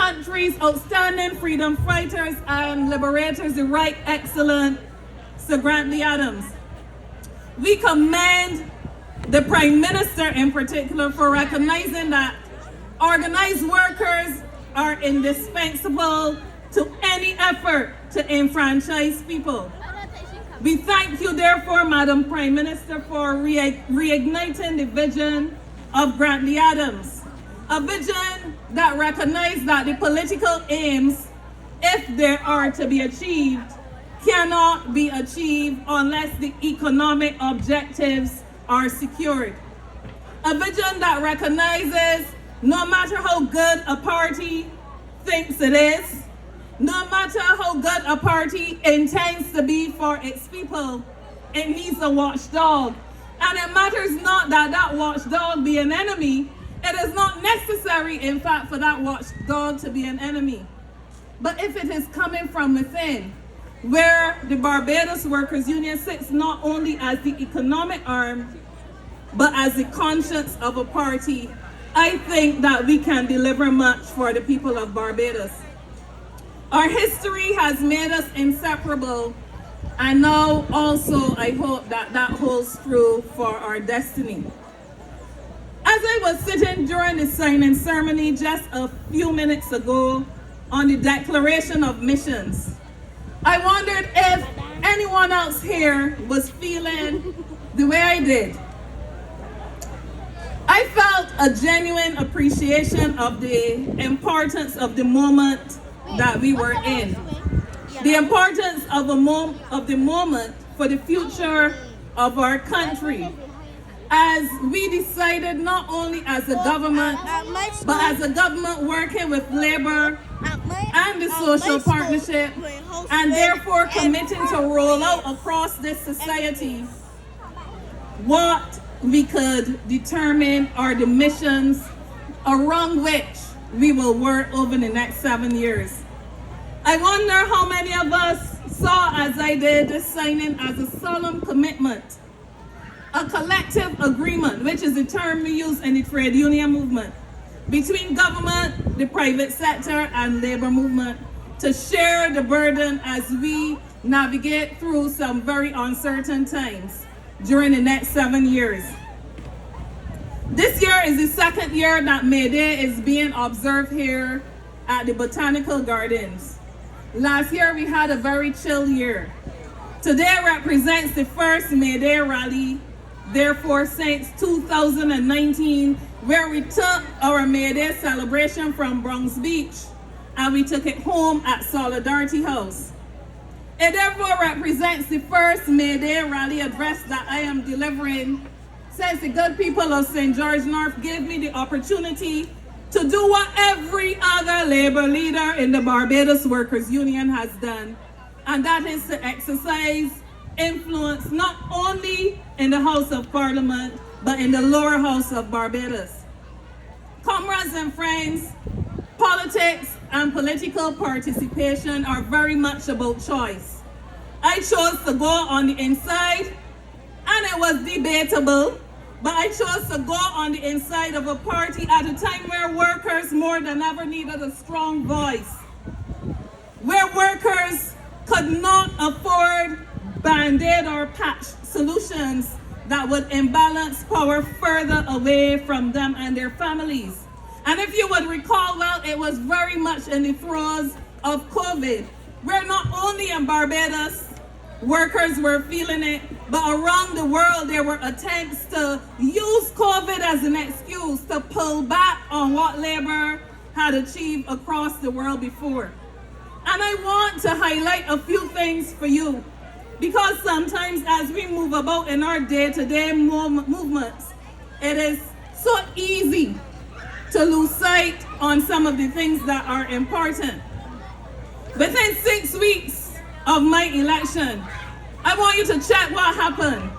country's outstanding freedom fighters and liberators, the Right Excellent Sir Grantley Adams. We commend the Prime Minister in particular for recognizing that organized workers are indispensable to any effort to enfranchise people. We thank you, therefore, Madam Prime Minister, for reigniting the vision of Grantley Adams, a vision that recognizes that the political aims, if they are to be achieved, cannot be achieved unless the economic objectives are secured. A vision that recognizes no matter how good a party thinks it is, no matter how good a party intends to be for its people, it needs a watchdog. And it matters not that that watchdog be an enemy. It is not necessary, in fact, for that watchdog to be an enemy. But if it is coming from within, where the Barbados Workers Union sits not only as the economic arm, but as the conscience of a party, I think that we can deliver much for the people of Barbados. Our history has made us inseparable, and now also I hope that that holds true for our destiny. As I was sitting during the signing ceremony just a few minutes ago on the Declaration of Missions, I wondered if anyone else here was feeling the way I did. I felt a genuine appreciation of the importance of the moment that we were in. The importance of the moment for the future of our country. As we decided not only as a government, but as a government working with labor and the social partnership, and therefore committing to roll out across this society what we could determine are the missions around which we will work over the next 7 years. I wonder how many of us saw, as I did, this signing as a solemn commitment, a collective agreement, which is the term we use in the trade union movement, between government, the private sector, and labor movement to share the burden as we navigate through some very uncertain times during the next 7 years. This year is the second year that May Day is being observed here at the Botanical Gardens. Last year we had a very chill year. Today represents the first May Day rally, therefore since 2019, where we took our May Day celebration from Bronx Beach and we took it home at Solidarity House. It therefore represents the first May Day rally address that I am delivering since the good people of St. George North gave me the opportunity to do what every other labor leader in the Barbados Workers Union has done, and that is to exercise influence not only in the House of Parliament, but in the lower house of Barbados. Comrades and friends, politics and political participation are very much about choice. I chose to go on the inside, and it was debatable, but I chose to go on the inside of a party at a time where workers more than ever needed a strong voice, where workers could not afford band-aid or patch solutions that would imbalance power further away from them and their families. And if you would recall well, it was very much in the throes of COVID, where not only in Barbados workers were feeling it, but around the world there were attempts to use COVID as an excuse to pull back on what labor had achieved across the world before. And I want to highlight a few things for you, because sometimes as we move about in our day-to-day movements, it is so easy to lose sight on some of the things that are important. Within 6 weeks of my election, I want you to check what happened.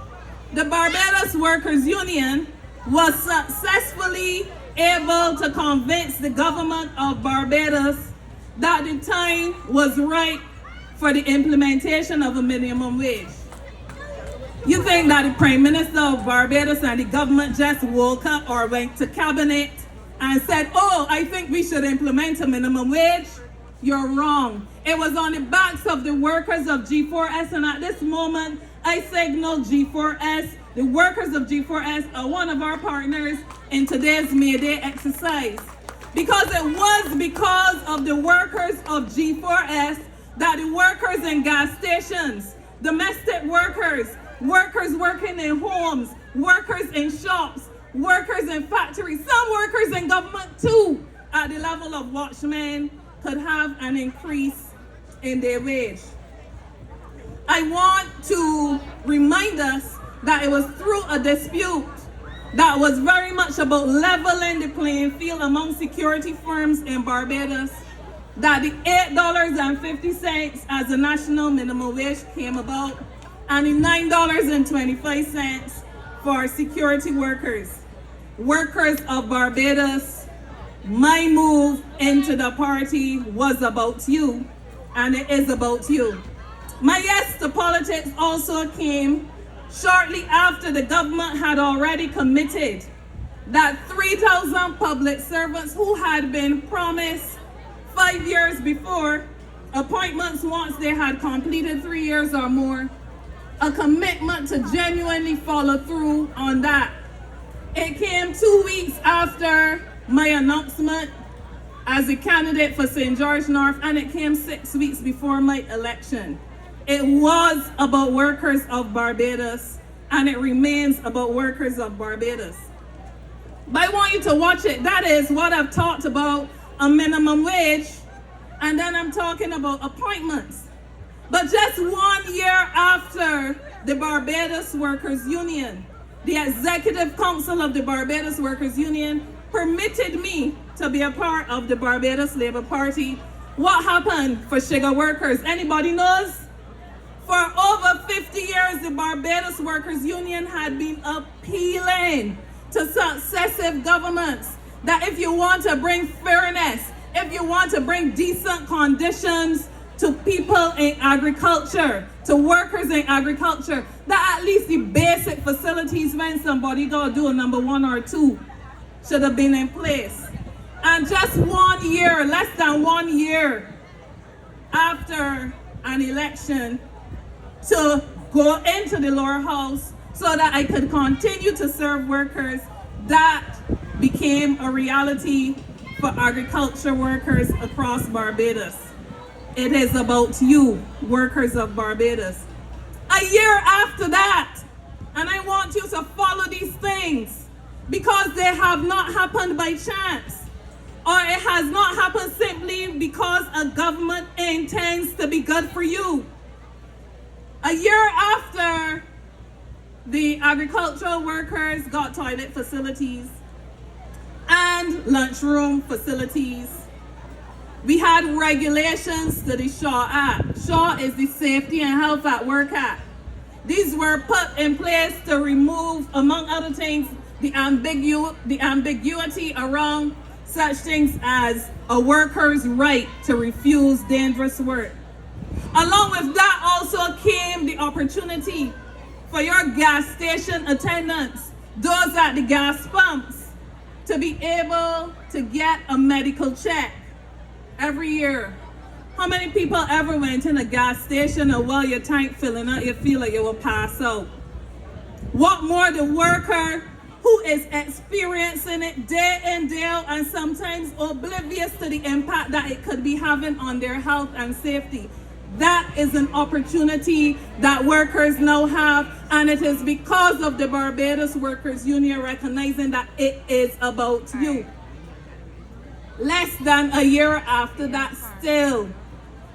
The Barbados Workers Union was successfully able to convince the government of Barbados that the time was right for the implementation of a minimum wage. You think that the Prime Minister of Barbados and the government just woke up or went to cabinet and said, oh, I think we should implement a minimum wage, you're wrong. It was on the backs of the workers of G4S, and at this moment, I signal G4S. The workers of G4S are one of our partners in today's May Day exercise. Because it was because of the workers of G4S that the workers in gas stations, domestic workers, workers working in homes, workers in shops, workers in factories, some workers in government too, at the level of watchmen, could have an increase in their wage. I want to remind us that it was through a dispute that was very much about leveling the playing field among security firms in Barbados that the $8.50 as the national minimum wage came about, and the $9.25 for security workers. Workers of Barbados, my move into the party was about you, and it is about you. My yes to politics also came shortly after the government had already committed that 3,000 public servants who had been promised 5 years before appointments once they had completed 3 years or more, a commitment to genuinely follow through on that. It came 2 weeks after my announcement as a candidate for St. George North, and it came 6 weeks before my election. It was about workers of Barbados, and it remains about workers of Barbados. But I want you to watch it. That is what I've talked about, a minimum wage, and then I'm talking about appointments. But just 1 year after the Barbados Workers Union, the Executive Council of the Barbados Workers Union permitted me to be a part of the Barbados Labour Party. What happened for sugar workers? Anybody knows? For over 50 years, the Barbados Workers Union had been appealing to successive governments that if you want to bring fairness, if you want to bring decent conditions to people in agriculture, to workers in agriculture, that at least the basic facilities when somebody gotta do a number 1 or 2 should have been in place. And just 1 year, less than 1 year after an election, to go into the lower house so that I could continue to serve workers, that became a reality for agriculture workers across Barbados. It is about you, workers of Barbados. A year after that, and I want you to follow these things because they have not happened by chance, or it has not happened simply because a government intends to be good for you. A year after the agricultural workers got toilet facilities and lunchroom facilities, we had regulations to the Shaw Act. Shaw is the Safety and Health at Work Act. These were put in place to remove, among other things, the ambiguity around such things as a worker's right to refuse dangerous work. Along with that also came the opportunity for your gas station attendants, those at the gas pumps, to be able to get a medical check every year. How many people ever went in a gas station and while your tank filling up, you feel like you will pass out? What more the worker who is experiencing it day in, day out, and sometimes oblivious to the impact that it could be having on their health and safety. That is an opportunity that workers now have, and it is because of the Barbados Workers Union recognizing that it is about you. Less than a year after that, still,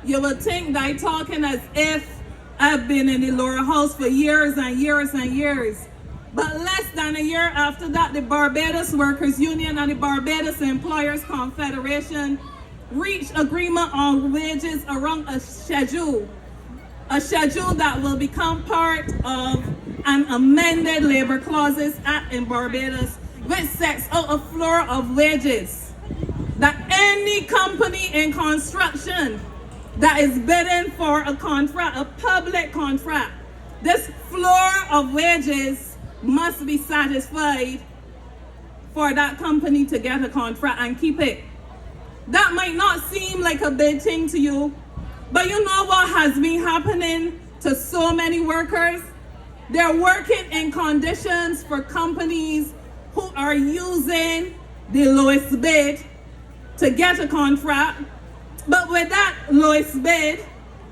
you will think that I'm talking as if I've been in the lower house for years and years and years. But less than a year after that, the Barbados Workers Union and the Barbados Employers Confederation reached agreement on wages around a schedule that will become part of an amended labor clauses act in Barbados, which sets out a floor of wages that any company in construction that is bidding for a contract, a public contract, this floor of wages must be satisfied for that company to get a contract and keep it. That might not seem like a big thing to you, but you know what has been happening to so many workers? They're working in conditions for companies who are using the lowest bid to get a contract, but with that lowest bid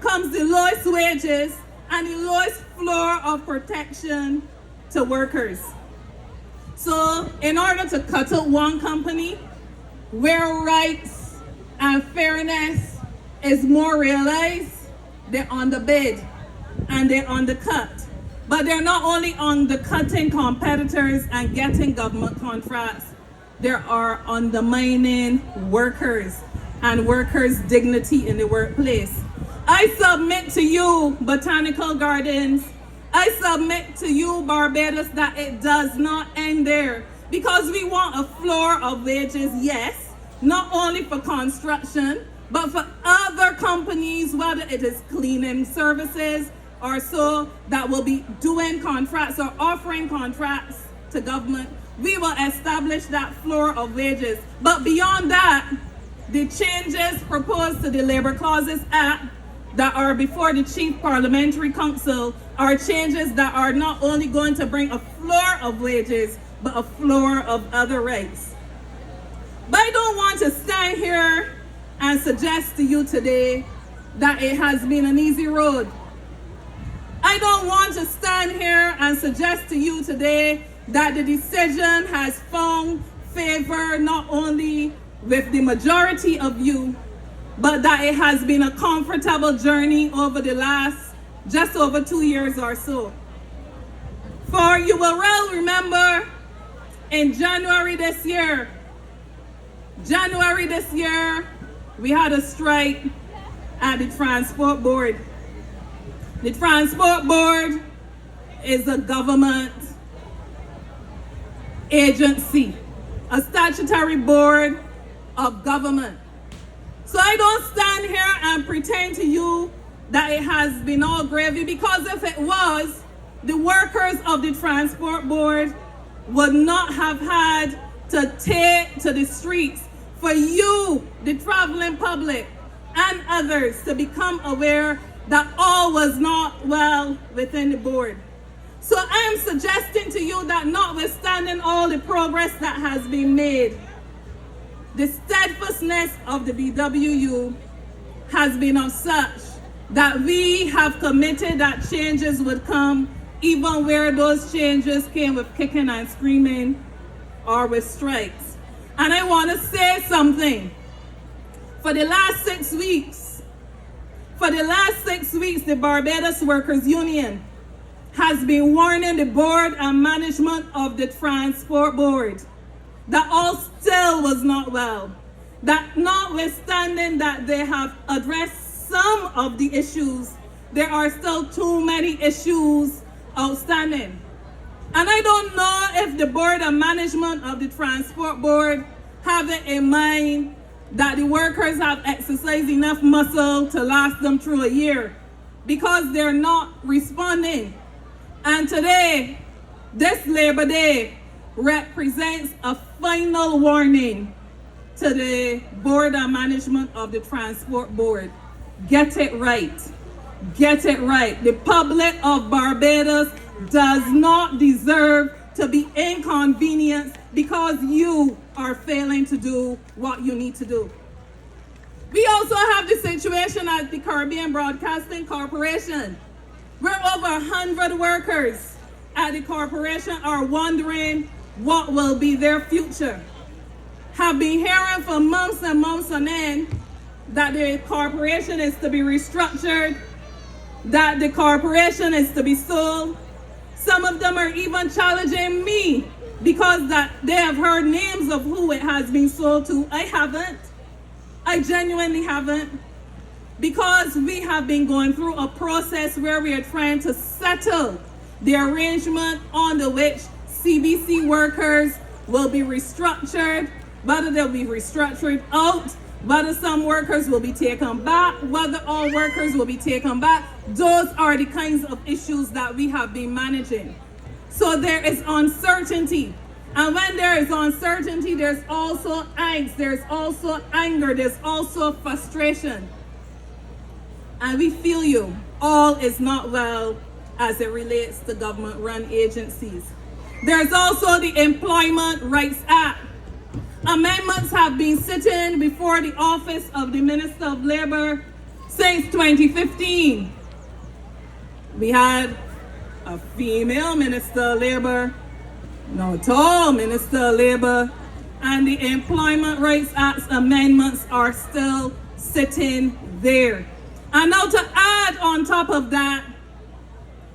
comes the lowest wages and the lowest floor of protection to workers. So in order to cut out one company where rights and fairness is more realized, they're underbid and they're undercut. But they're not only undercutting competitors and getting government contracts, they are undermining workers and workers' dignity in the workplace. I submit to you, Botanical Gardens, I submit to you, Barbados, that it does not end there, because we want a floor of wages, yes, not only for construction, but for other companies, whether it is cleaning services or so, that will be doing contracts or offering contracts to government. We will establish that floor of wages. But beyond that, the changes proposed to the Labor Clauses Act that are before the Chief Parliamentary Council are changes that are not only going to bring a floor of wages, but a floor of other rights. But I don't want to stand here and suggest to you today that it has been an easy road. I don't want to stand here and suggest to you today that the decision has found favor not only with the majority of you, but that it has been a comfortable journey over the last just over 2 years or so. For you will well remember in January this year, we had a strike at the Transport Board. The Transport Board is a government agency, a statutory board of government. So I don't stand here and pretend to you that it has been all gravy, because if it was, the workers of the Transport Board would not have had to take to the streets for you, the traveling public, and others to become aware that all was not well within the board. So I am suggesting to you that notwithstanding all the progress that has been made, the steadfastness of the BWU has been of such that we have committed that changes would come, even where those changes came with kicking and screaming or with strikes. And I want to say something. For the last 6 weeks, the Barbados Workers Union has been warning the board and management of the Transport Board that all still was not well. That notwithstanding that they have addressed some of the issues, there are still too many issues outstanding. And I don't know if the board and management of the Transport Board have it in mind that the workers have exercised enough muscle to last them through a year, because they're not responding. And today, this Labor Day, represents a final warning to the board and management of the Transport Board. Get it right. Get it right. The public of Barbados does not deserve to be inconvenienced because you are failing to do what you need to do. We also have the situation at the Caribbean Broadcasting Corporation, where over 100 workers at the corporation are wondering what will be their future. Have been hearing for months and months on end that the corporation is to be restructured, that the corporation is to be sold. Some of them are even challenging me because that they have heard names of who it has been sold to. I haven't. I genuinely haven't. Because we have been going through a process where we are trying to settle the arrangement on the which CBC workers will be restructured, whether they'll be restructured out, whether some workers will be taken back, whether all workers will be taken back. Those are the kinds of issues that we have been managing. So there is uncertainty. And when there is uncertainty, there's also angst, there's also anger, there's also frustration. And we feel you. All is not well as it relates to government-run agencies. There's also the Employment Rights Act. Amendments have been sitting before the office of the Minister of Labor since 2015. We had a female Minister of Labor, no tall Minister of Labor, and the Employment Rights Act amendments are still sitting there. And now to add on top of that,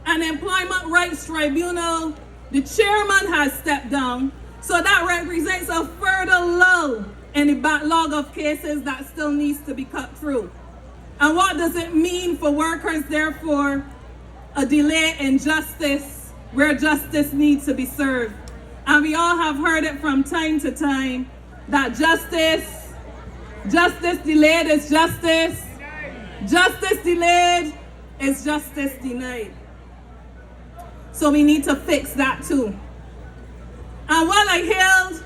an Employment Rights Tribunal, the chairman has stepped down, so that represents a further lull in the backlog of cases that still needs to be cut through. And what does it mean for workers, therefore? A delay in justice where justice needs to be served. And we all have heard it from time to time that justice delayed is justice delayed is justice denied. So we need to fix that too. And while I hailed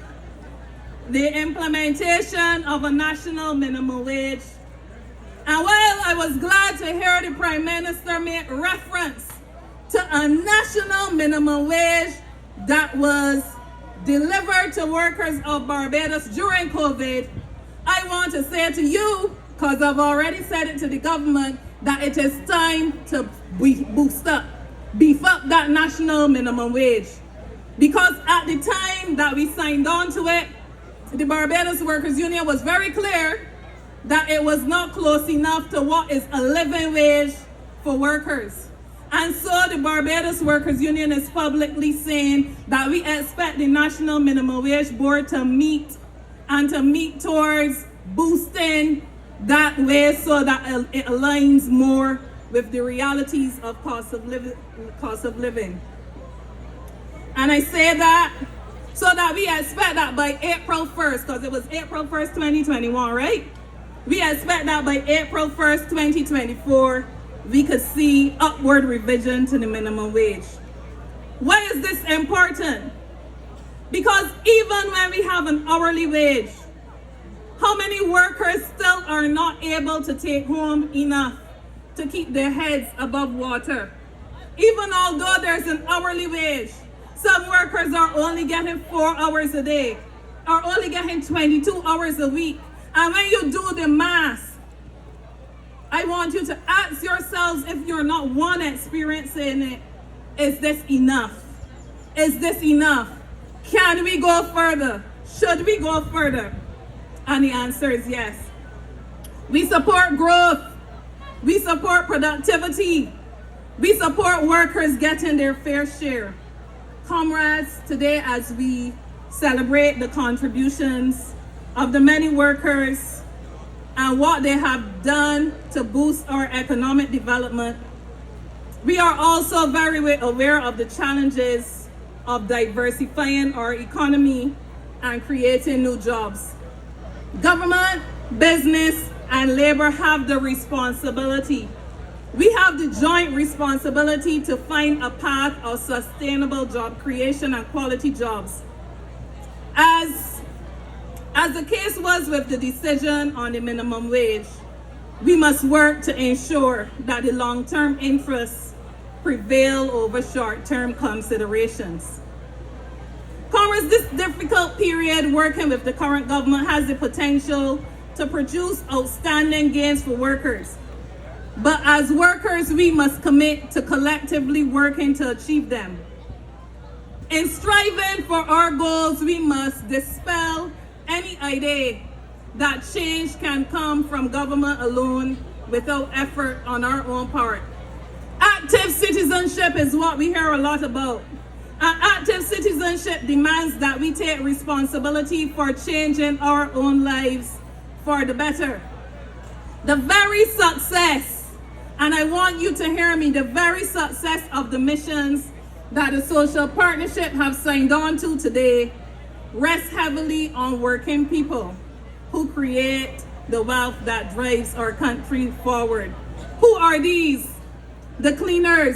the implementation of a national minimum wage, and while I was glad to hear the Prime Minister make reference to a national minimum wage that was delivered to workers of Barbados during COVID, I want to say to you, because I've already said it to the government, that it is time to beef up that national minimum wage. Because at the time that we signed on to it, the Barbados Workers Union was very clear that it was not close enough to what is a living wage for workers. And so the Barbados Workers Union is publicly saying that we expect the National Minimum Wage Board to meet towards boosting that wage so that it aligns more with the realities of cost of living. And I say that so that we expect that by April 1st, because it was April 1st, 2021, right? We expect that by April 1st, 2024, we could see upward revision to the minimum wage. Why is this important? Because even when we have an hourly wage, how many workers still are not able to take home enough to keep their heads above water? Even although there's an hourly wage, some workers are only getting 4 hours a day, are only getting 22 hours a week. And when you do the math, I want you to ask yourselves, if you're not one experiencing it, is this enough? Is this enough? Can we go further? Should we go further? And the answer is yes. We support growth. We support productivity. We support workers getting their fair share. Comrades, today as we celebrate the contributions of the many workers and what they have done to boost our economic development, we are also very aware of the challenges of diversifying our economy and creating new jobs. Government, business, and labor have the responsibility. We have the joint responsibility to find a path of sustainable job creation and quality jobs. As the case was with the decision on the minimum wage, we must work to ensure that the long-term interests prevail over short-term considerations. Comrades, this difficult period working with the current government has the potential to produce outstanding gains for workers. But as workers, we must commit to collectively working to achieve them. In striving for our goals, we must dispel any idea that change can come from government alone without effort on our own part. Active citizenship is what we hear a lot about. And active citizenship demands that we take responsibility for changing our own lives for the better. The very success, and I want you to hear me, the very success of the missions that the social partnership have signed on to today rests heavily on working people who create the wealth that drives our country forward. Who are these? The cleaners,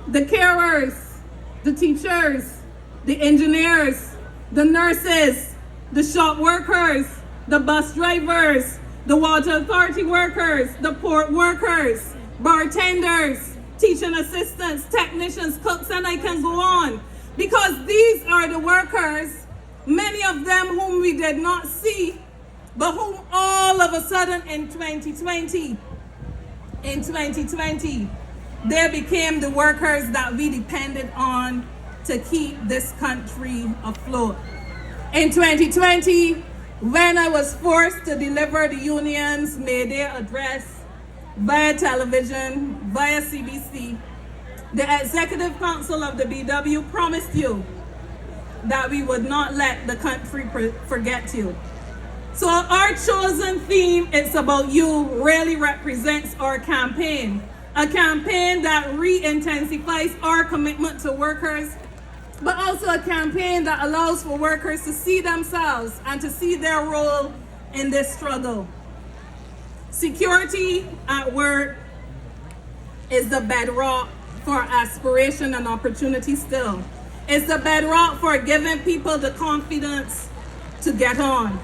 the carers, the teachers, the engineers, the nurses, the shop workers, the bus drivers, the water authority workers, the port workers, bartenders, teaching assistants, technicians, cooks, and I can go on. Because these are the workers, many of them whom we did not see, but whom all of a sudden in 2020, they became the workers that we depended on to keep this country afloat. In 2020, when I was forced to deliver the union's May Day address via television, via CBC, the Executive Council of the BW promised you that we would not let the country forget you. So our chosen theme, It's About You, really represents our campaign. A campaign that re-intensifies our commitment to workers, but also a campaign that allows for workers to see themselves and to see their role in this struggle. Security at work is the bedrock for aspiration and opportunity still. It's the bedrock for giving people the confidence to get on.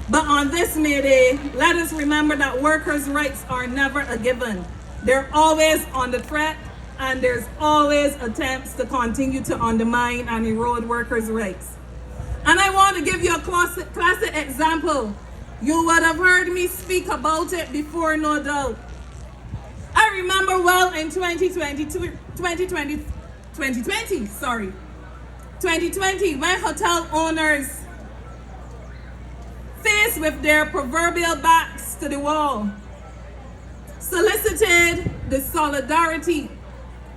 But on this May Day, let us remember that workers' rights are never a given. They're always on the threat, and there's always attempts to continue to undermine and erode workers' rights. And I want to give you a classic example. You would have heard me speak about it before, no doubt. I remember well in 2020, when hotel owners, faced with their proverbial backs to the wall, solicited the solidarity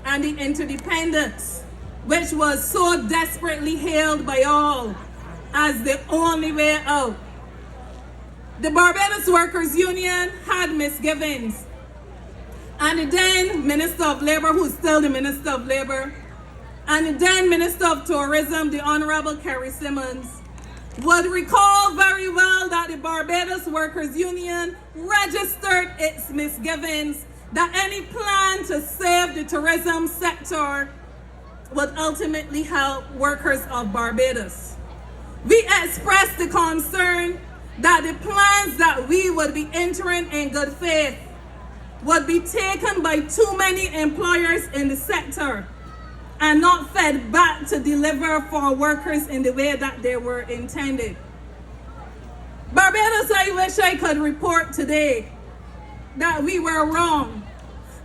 and the interdependence, which was so desperately hailed by all as the only way out. The Barbados Workers Union had misgivings, and the then Minister of Labor, who's still the Minister of Labor, and the then Minister of Tourism, the Honorable Kerry Simmons, would recall very well that the Barbados Workers Union registered its misgivings that any plan to save the tourism sector would ultimately help workers of Barbados. We expressed the concern that the plans that we would be entering in good faith would be taken by too many employers in the sector and not fed back to deliver for workers in the way that they were intended. Barbados, I wish I could report today that we were wrong.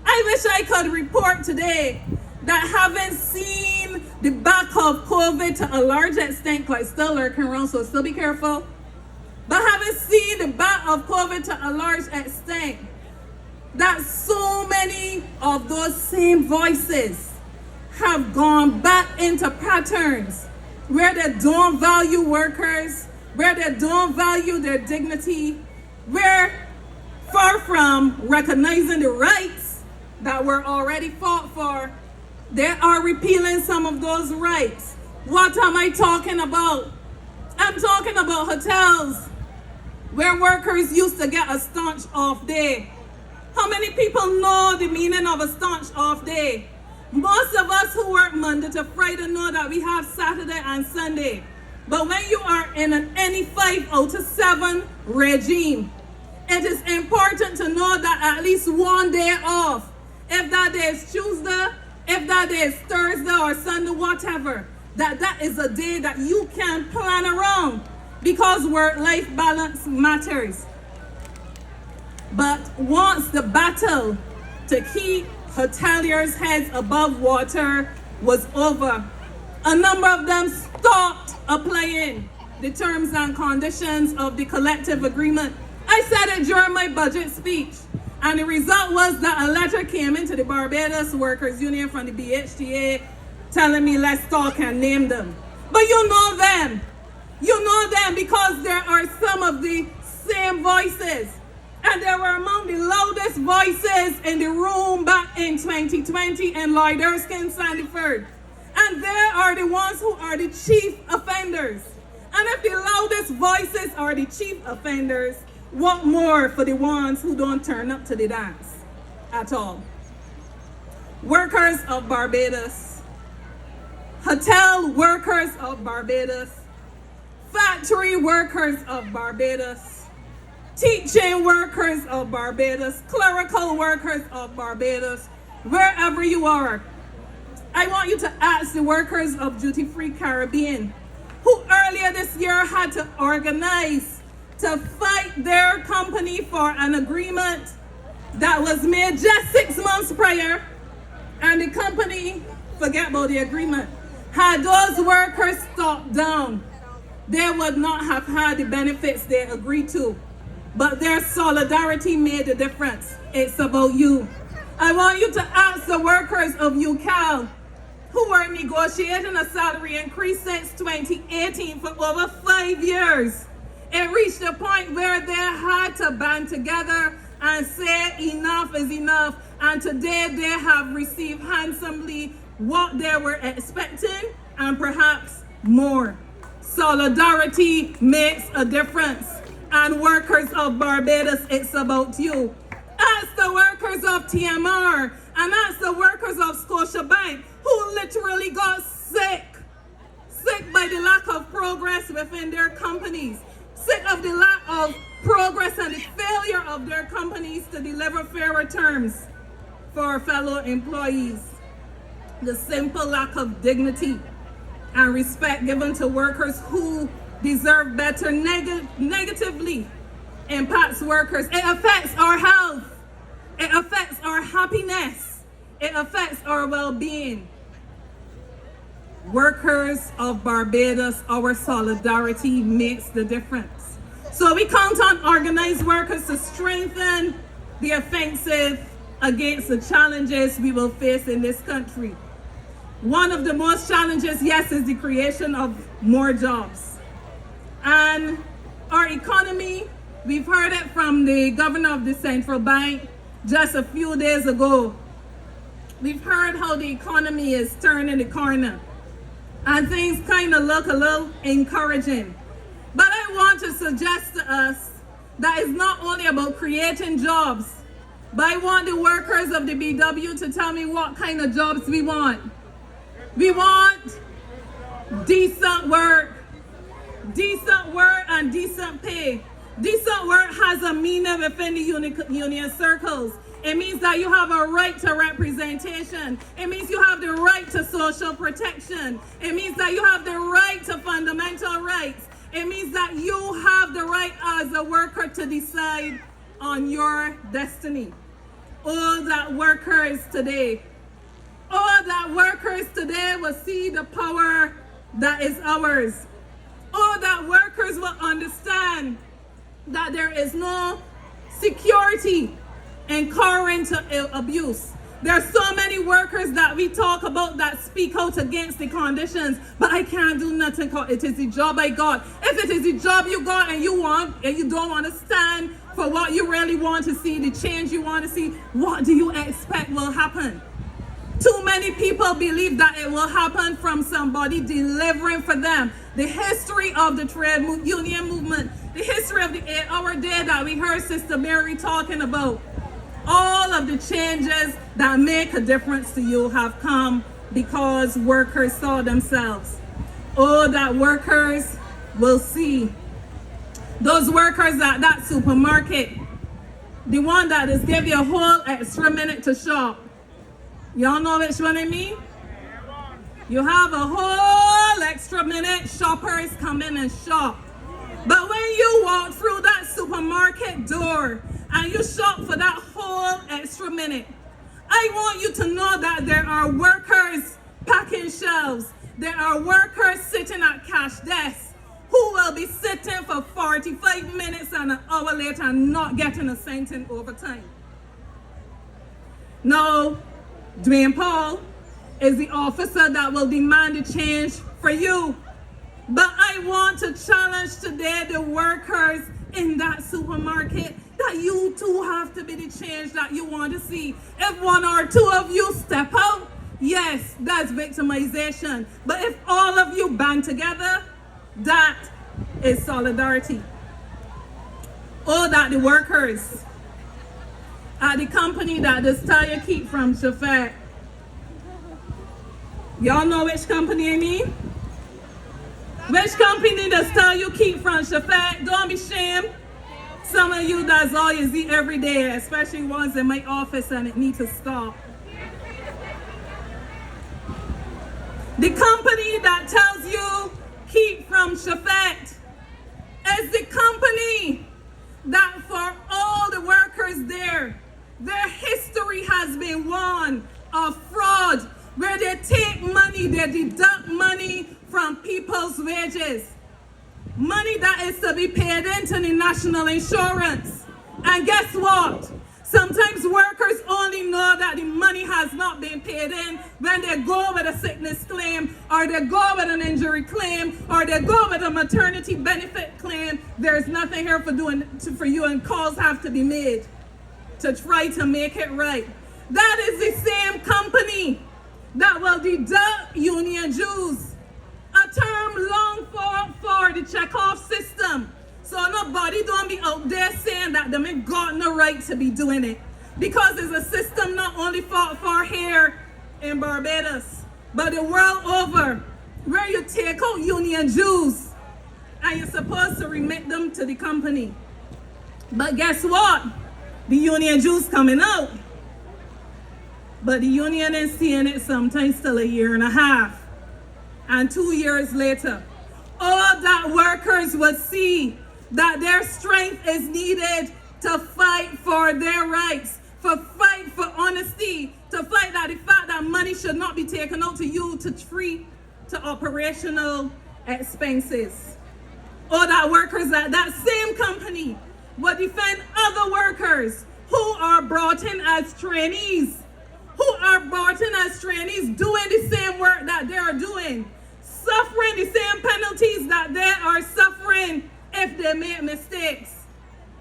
I wish I could report today that having seen the back of COVID to a large extent, quite still lurking around, so still be careful, but having seen the back of COVID to a large extent, that so many of those same voices have gone back into patterns where they don't value workers, where they don't value their dignity, where far from recognizing the rights that were already fought for, they are repealing some of those rights. What am I talking about? I'm talking about hotels where workers used to get a staunch off day. How many people know the meaning of a staunch off day? Most of us who work Monday to Friday know that we have Saturday and Sunday. But when you are in an any 5 out of 7 regime, it is important to know that at least one day off, if that day is Tuesday, if that day is Thursday or Sunday, whatever, that is a day that you can plan around because work-life balance matters. But once the battle to keep hoteliers' heads above water was over, a number of them stopped applying the terms and conditions of the collective agreement. I said it during my budget speech, and the result was that a letter came into the Barbados Workers Union from the BHTA telling me let's talk and name them. But you know them because there are some of the same voices. And they were among the loudest voices in the room back in 2020 in Lloyd Erskine, Sandyford. And they are the ones who are the chief offenders. And if the loudest voices are the chief offenders, what more for the ones who don't turn up to the dance at all? Workers of Barbados, hotel workers of Barbados, factory workers of Barbados, teaching workers of Barbados, clerical workers of Barbados, wherever you are. I want you to ask the workers of Duty Free Caribbean, who earlier this year had to organize to fight their company for an agreement that was made just 6 months prior, and the company, forget about the agreement. Had those workers stopped down, they would not have had the benefits they agreed to. But their solidarity made a difference. It's about you. I want you to ask the workers of UCAL, who were negotiating a salary increase since 2018 for over 5 years. It reached a point where they had to band together and say enough is enough. And today they have received handsomely what they were expecting and perhaps more. Solidarity makes a difference. And workers of Barbados, it's about you. Ask the workers of TMR and ask the workers of Scotiabank, who literally got sick by the lack of progress within their companies, sick of the lack of progress and the failure of their companies to deliver fairer terms for fellow employees. The simple lack of dignity and respect given to workers who deserve better negatively impacts workers. It affects our health. It affects our happiness. It affects our well-being. Workers of Barbados, our solidarity makes the difference. So we count on organized workers to strengthen the offensive against the challenges we will face in this country. One of the most challenges, yes, is the creation of more jobs. And our economy, we've heard it from the governor of the central bank just a few days ago. We've heard how the economy is turning the corner and things kind of look a little encouraging. But I want to suggest to us that it's not only about creating jobs, but I want the workers of the BW to tell me what kind of jobs we want. We want decent work and decent pay. Decent work has a meaning within the union circles. It means that you have a right to representation. It means you have the right to social protection. It means that you have the right to fundamental rights. It means that you have the right as a worker to decide on your destiny. All that workers today will see the power that is ours. All that workers will understand that there is no security in cowering to abuse. There are so many workers that we talk about that speak out against the conditions, but I can't do nothing because it is the job I got. If it is the job you got and you don't want to stand for what you really want to see, the change you want to see, what do you expect will happen? Too many people believe that it will happen from somebody delivering for them. The history of the trade union movement, the history of the 8-hour day that we heard Sister Mary talking about, all of the changes that make a difference to you have come because workers saw themselves. Oh, that workers will see. Those workers at that supermarket, the one that is give you a whole extra minute to shop. Y'all know which one I mean? You have a whole extra minute, shoppers come in and shop. But when you walk through that supermarket door and you shop for that whole extra minute, I want you to know that there are workers packing shelves. There are workers sitting at cash desks who will be sitting for 45 minutes and an hour later and not getting a cent in overtime. No. Dwayne Paul is the officer that will demand the change for you. But I want to challenge today the workers in that supermarket that you too have to be the change that you want to see. If one or two of you step out, yes, that's victimization. But if all of you band together, that is solidarity. Oh, that the workers at the company that does tire keep from Shafak. Y'all know which company I mean? Which company does tell you keep from Shafat? Don't be ashamed. Some of you that's all you eat every day, especially ones in my office, and it needs to stop. The company that tells you keep from Shafat is the company that for all the workers there, their history has been one of fraud, where they take money, they deduct money from people's wages. Money that is to be paid into the national insurance. And guess what? Sometimes workers only know that the money has not been paid in when they go with a sickness claim, or they go with an injury claim, or they go with a maternity benefit claim. There's nothing here for you, and calls have to be made to try to make it right. That is the same company that will deduct union dues, a term long for the checkoff system. So nobody don't be out there saying that them ain't got no right to be doing it. Because it's a system not only for here in Barbados, but the world over, where you take out union dues and you're supposed to remit them to the company. But guess what? The union dues coming out. But the union is seeing it sometimes till a year and a half. And 2 years later, all that workers would see that their strength is needed to fight for their rights, to fight for honesty, to fight that the fact that money should not be taken out to you to treat to operational expenses. Or that workers at that same company will defend other workers who are brought in as trainees, doing the same work that they are doing, suffering the same penalties that they are suffering if they make mistakes,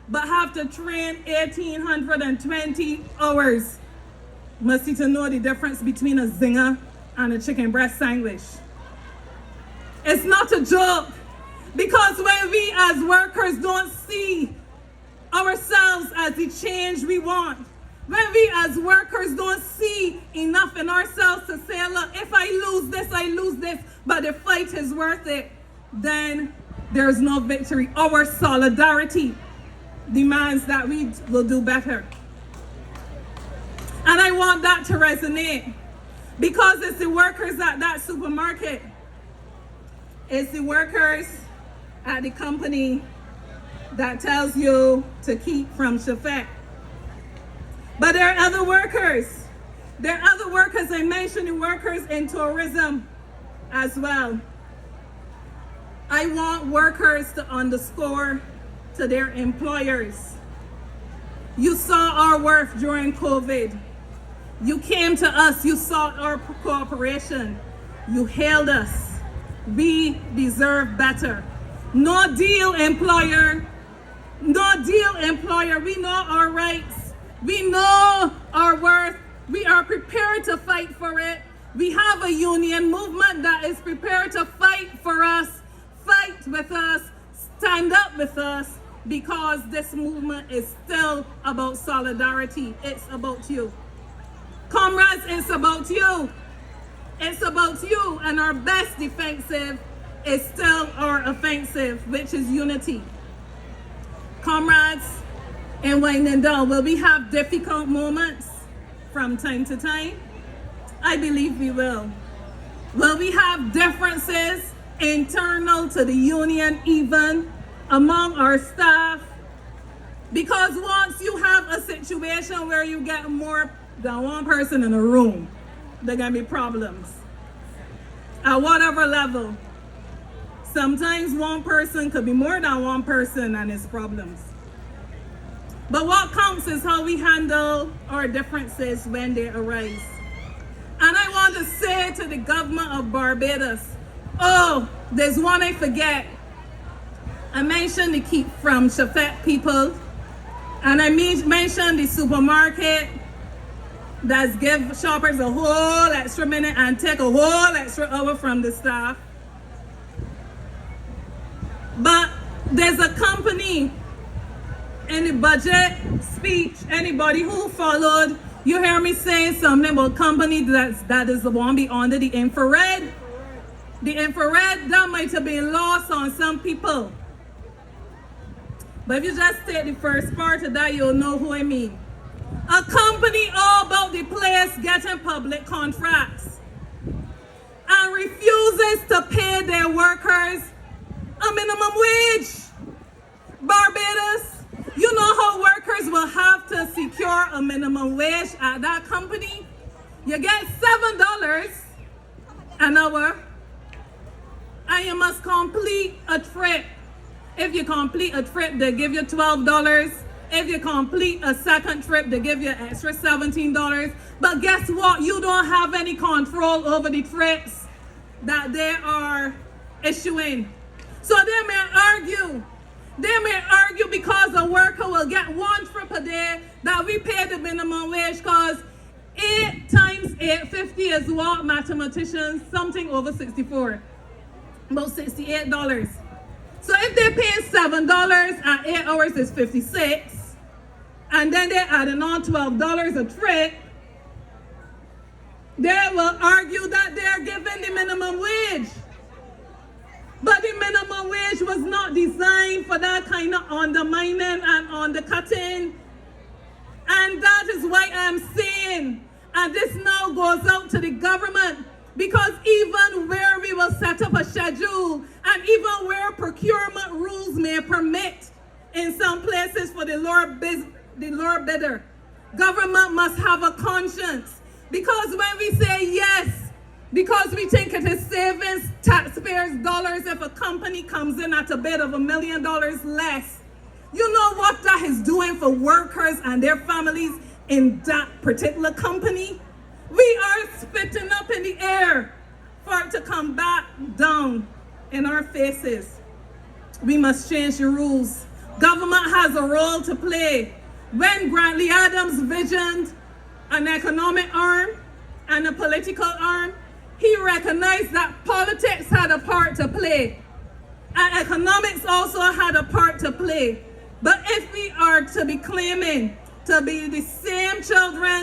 but have to train 1,820 hours. Must need to know the difference between a zinger and a chicken breast sandwich. It's not a joke, because when we as workers don't see ourselves as the change we want, when we as workers don't see enough in ourselves to say, look, if I lose this, but the fight is worth it, then there's no victory. Our solidarity demands that we will do better. And I want that to resonate, because it's the workers at that supermarket, it's the workers at the company that tells you to keep from Shafat. But there are other workers. There are other workers. I mentioned the workers in tourism as well. I want workers to underscore to their employers. You saw our worth during COVID. You came to us. You sought our cooperation. You hailed us. We deserve better. No deal, employer. No deal, employer. We know our rights. We know our worth. We are prepared to fight for it. We have a union movement that is prepared to fight for us, fight with us, stand up with us, because this movement is still about solidarity. It's about you. Comrades, it's about you. It's about you, and our best defensive is still our offensive, which is unity. Comrades, in winding down, will we have difficult moments from time to time? I believe we will. Will we have differences internal to the union, even among our staff? Because once you have a situation where you get more than one person in a room, there are gonna be problems at whatever level. Sometimes one person could be more than one person and it's problems. But what counts is how we handle our differences when they arise. And I want to say to the government of Barbados, oh, there's one I forget. I mentioned the keep from Shafat people, and I mentioned the supermarket that's give shoppers a whole extra minute and take a whole extra hour from the staff. But there's a company in the budget speech, anybody who followed, you hear me saying something about company that is the one be under the infrared. The infrared, that might have been lost on some people. But if you just take the first part of that, you'll know who I mean. A company all about the place getting public contracts and refuses to pay their workers a minimum wage. Barbados, you know how workers will have to secure a minimum wage at that company? You get $7 an hour and you must complete a trip. If you complete a trip, they give you $12. If you complete a second trip, they give you an extra $17. But guess what? You don't have any control over the trips that they are issuing. So they may argue. They may argue because a worker will get one trip a day that we pay the minimum wage, because 8 times 850 is what mathematicians, something over 64, about $68. So if they pay $7 at 8 hours is 56, and then they're adding on $12 a trip, they will argue that they're giving the minimum wage. But the minimum wage was not designed for that kind of undermining and undercutting. And that is why I'm saying, and this now goes out to the government, because even where we will set up a schedule, and even where procurement rules may permit in some places for the lower bidder, government must have a conscience. Because when we say yes, because we think it is saving taxpayers' dollars if a company comes in at a bid of $1 million less, you know what that is doing for workers and their families in that particular company? We are spitting up in the air for it to come back down in our faces. We must change the rules. Government has a role to play. When Grantley Adams visioned an economic arm and a political arm, he recognized that politics had a part to play, and economics also had a part to play. But if we are to be claiming to be the same children